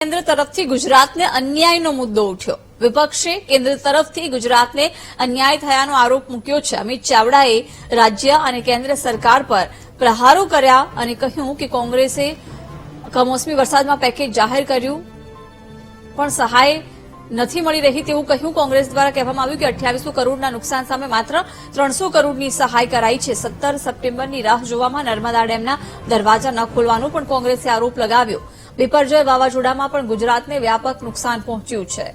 કેન્દ્ર તરફથી ગુજરાતને અન્યાયનો મુદ્દો ઉઠ્યો। વિપક્ષે કેન્દ્ર તરફથી ગુજરાતને અન્યાય થયાનો આરોપ મૂક્યો છે। અમિત ચાવડાએ રાજ્ય અને કેન્દ્ર સરકાર પર પ્રહારો કર્યા અને કહ્યું કે કોંગ્રેસે કમોસમી વરસાદમાં પેકેજ જાહેર કર્યું પણ સહાય નથી મળી રહી તેવું કહ્યું। કોંગ્રેસ દ્વારા કહેવામાં આવ્યું કે 2800 કરોડના નુકસાન સામે માત્ર 300 કરોડની સહાય કરાઈ છે। 17 સપ્ટેમ્બરની રાહ જોવામાં નર્મદા ડેમના દરવાજા ન ખોલવાનો પણ કોંગ્રેસે આરોપ લગાવ્યો। બિપરજોય વાવાઝોડામાં પણ ગુજરાતને વ્યાપક નુકસાન પહોંચ્યું છે।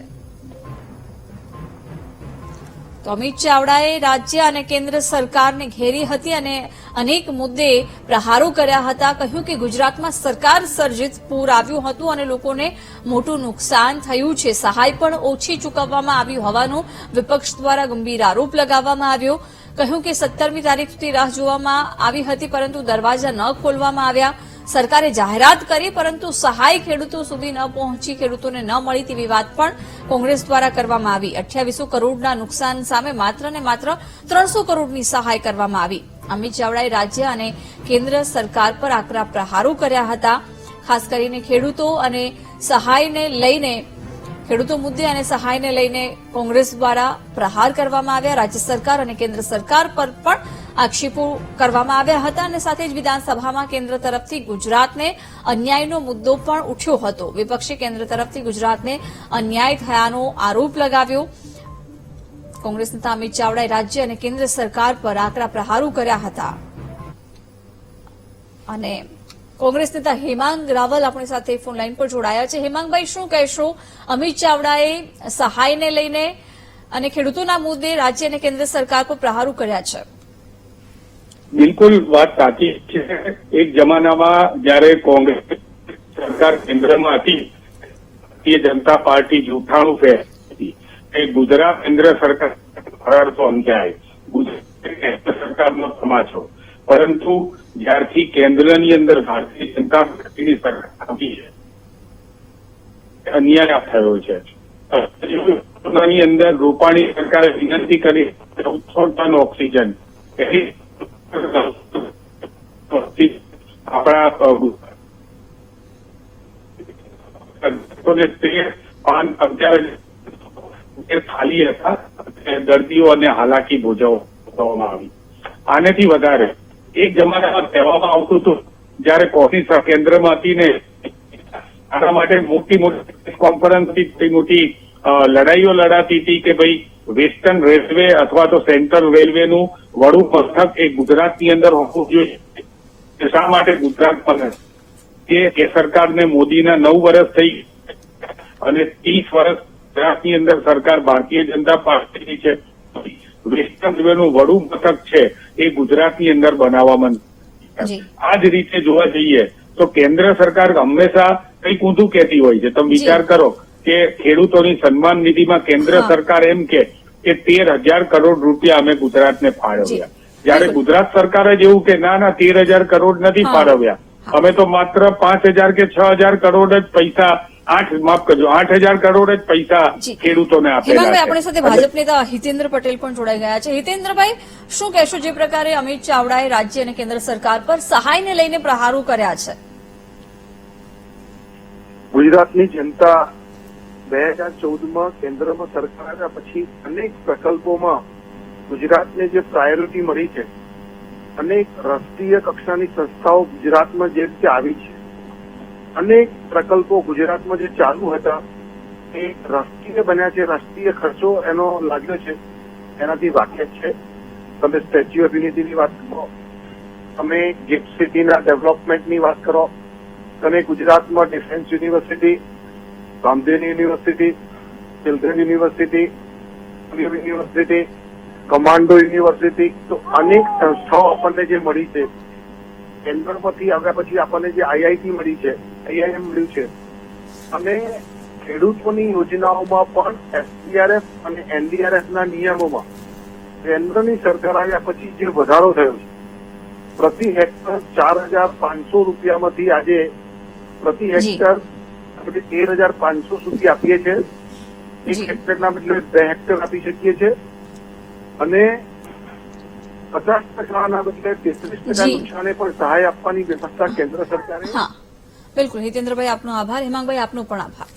તો અમિત ચાવડાએ રાજ્ય અને કેન્દ્ર સરકારને ઘેરી હતી અને અનેક મુદ્દે પ્રહારો કર્યા હતા। કહ્યું કે ગુજરાતમાં સરકાર સર્જિત પૂર આવ્યું હતું અને લોકોને મોટું નુકસાન થયું છે। સહાય પણ ઓછી ચૂકવવામાં આવી હોવાનો વિપક્ષ દ્વારા ગંભીર આરોપ લગાવવામાં આવ્યો। કહ્યું કે 17મી તારીખ સુધી રાહ જોવામાં આવી હતી પરંતુ દરવાજા ન ખોલવામાં આવ્યા। સરકારે જાહેરાત કરી પરંતુ સહાય ખેડૂતો સુધી ન પહોંચી, ખેડૂતોને ન મળી તેવી વાત પણ કોંગ્રેસ દ્વારા કરવામાં આવી। 2800 કરોડના નુકસાન સામે માત્ર ને માત્ર 300 કરોડની સહાય કરવામાં આવી। અમિત ચાવડાએ રાજ્ય અને કેન્દ્ર સરકાર પર આકરા પ્રહારો કર્યા હતા। ખાસ કરીને ખેડૂતો અને સહાયને લઈને ખેડૂતો મુદ્દે અને સહાયને લઈને કોંગ્રેસ દ્વારા પ્રહાર કરવામાં આવ્યા। રાજ્ય સરકાર અને કેન્દ્ર સરકાર પર પણ આક્ષેપો કરવામાં આવ્યા હતા અને સાથે જ વિધાનસભામાં કેન્દ્ર તરફથી ગુજરાતને અન્યાયનો મુદ્દો પણ ઉઠ્યો હતો। વિપક્ષે કેન્દ્ર તરફથી ગુજરાતને અન્યાય થયાનો આરોપ લગાવ્યો। કોંગ્રેસ નેતા અમિત ચાવડાએ રાજ્ય અને કેન્દ્ર સરકાર પર આકરા પ્રહારો કર્યા હતા અને કોંગ્રેસ નેતા હેમાંગ રાવલ આપણી સાથે ફોન લાઈન પર જોડાયા છે। હેમાંગભાઈ, શું કહેશો? અમિત ચાવડાએ સહાયને લઈને અને ખેડૂતોના મુદ્દે રાજ્ય અને કેન્દ્ર સરકાર પર પ્રહારો કર્યા છે। બિલકુલ વાત સાચી છે। એક જમાનામાં જયારે કોંગ્રેસ સરકાર કેન્દ્રમાં હતી, ભારતીય જનતા પાર્ટી જૂઠાણું ફેરતી એ ગુજરાત કેન્દ્ર સરકાર ફરારતો અન્યાય, ગુજરાત કેન્દ્ર સરકારનો તમાચો। પરંતુ જ્યારથી કેન્દ્રની અંદર ભારતીય જનતા પાર્ટીની સરકાર આવી છે, અન્યાય થયો છે। ની અંદર રૂપાણી સરકારે વિનંતી કરી 1400 ટન ઓક્સિજન આપણા ખાલી હતા, દર્દીઓને હાલાકી ભોગવવામાં આવી। આનેથી વધારે એક જમાનામાં કહેવામાં આવતું હતું જયારે કોંગ્રેસ કેન્દ્રમાં હતી ને, આના માટે મોટી મોટી કોન્ફરન્સથી મોટી લડાઈઓ લડાતી હતી કે ભાઈ વેસ્ટર્ન રેલવે અથવા તો સેન્ટ્રલ રેલવેનું વડું મથક એ ગુજરાતની અંદર હોવું જોઈએ। શા માટે ગુજરાતમાં કે સરકારને મોદીના 9 વર્ષ થઈ અને 30 વર્ષ ગુજરાતની અંદર સરકાર ભારતીય જનતા પાર્ટીની છે। વેસ્ટર્ન રેલવેનું વડું મથક છે એ ગુજરાતની અંદર બનાવવામાં આ જ રીતે જોવા જઈએ તો કેન્દ્ર સરકાર હંમેશા કંઈક ઊંધું કહેતી હોય છે। તમે વિચાર કરો કે ખેડૂતોની સન્માન નિધિમાં કેન્દ્ર સરકાર એમ કે 13,000 કરોડ રૂપિયા અમે ગુજરાતને ફાળવ્યા, જયારે ગુજરાત સરકાર જ એવું કે ના 13,000 કરોડ નથી ફાળવ્યા, અમે તો માત્ર 5,000 કે 6,000 કરોડ જ પૈસા 8,000 કરોડ જ પૈસા ખેડૂતોને આપેલા છે। આપણી સાથે ભાજપ નેતા હિતેન્દ્ર પટેલ પણ જોડાઈ ગયા છે। હિતેન્દ્રભાઈ, શું કહેશો જે પ્રકારે અમિત ચાવડાએ રાજ્ય અને કેન્દ્ર સરકાર પર સહાયને લઈને પ્રહારો કર્યા છે? ગુજરાતની જનતા 2014માં કેન્દ્રમાં સરકાર આવ્યા પછી અનેક પ્રકલ્પોમાં ગુજરાતને જે પ્રાયોરિટી મળી છે, અનેક રાષ્ટ્રીય કક્ષાની સંસ્થાઓ ગુજરાતમાં જે રીતે આવી છે, અનેક પ્રકલ્પો ગુજરાતમાં જે ચાલુ હતા એ રાષ્ટ્રીય બન્યા છે। રાષ્ટ્રીય ખર્ચો એનો લાગ્યો છે, એનાથી વાકેફ છે। તમે સ્ટેચ્યુ ઓફ યુનિટીની વાત કરો, તમે ગિફ્ટ સિટીના ડેવલપમેન્ટની વાત કરો, તમે ગુજરાતમાં defence university, Ramdev university, children university, university, commando university, તો અનેક સંસ્થાઓ આપણને જે મળી છે, કેન્દ્રમાંથી આવ્યા પછી આપણને જે આઈઆઈટી મળી છે, આઈઆઈએમ મળ્યું છે, અને ખેડૂતોની યોજનાઓમાં પણ એસડીઆરએફ અને એનડીઆરએફના નિયમોમાં કેન્દ્રની સરકાર આવ્યા પછી જે વધારો થયો છે, પ્રતિ હેક્ટર 4,500 રૂપિયામાંથી આજે પ્રતિ હેક્ટર આપણે 13,500 સુધી આપીએ છીએ। 1 હેક્ટરના બદલે 2 હેક્ટર આપી શકીએ છીએ અને 50% બદલે 33% નુકસાને પણ સહાય આપવાની વ્યવસ્થા કેન્દ્ર સરકારે બિલકુલ હિતેન્દ્રભાઈ આપનો આભાર, હેમાંગભાઈ આપનો પણ આભાર.